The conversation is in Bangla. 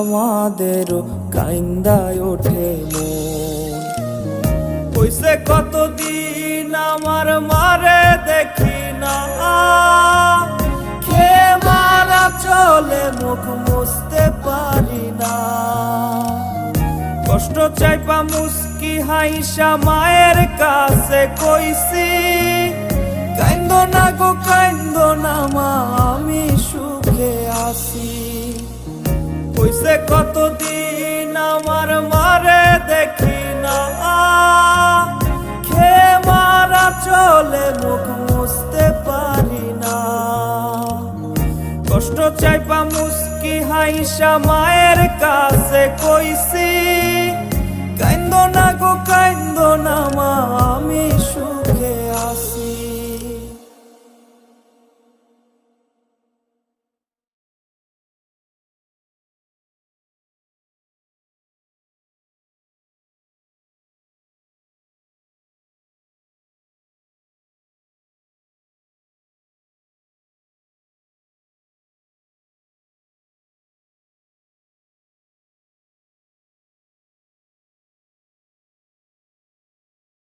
আমাদেরও কাইন্দায় ওঠে মন। হইছে কতদিন আমার মারে দেখি না, খেয়ে মারা চলে মুখ মুছতে পারি না। কষ্ট চাইপা মুস্কি হাইসা মায়ের কাছে কইছি, কাইন্দো না গো কাইন্দো না মা, আমি সুখে আছি। হইছে কতদিন আমার মারে দেখি না, খেয়ে মারা চলে মুখ মুছতে পারি না। কষ্ট চাইপা মুস্কি হাইসা মায়ের কাছে কইছি, কাইন্দো না গো কাইন্দো না মা, আমি সুখে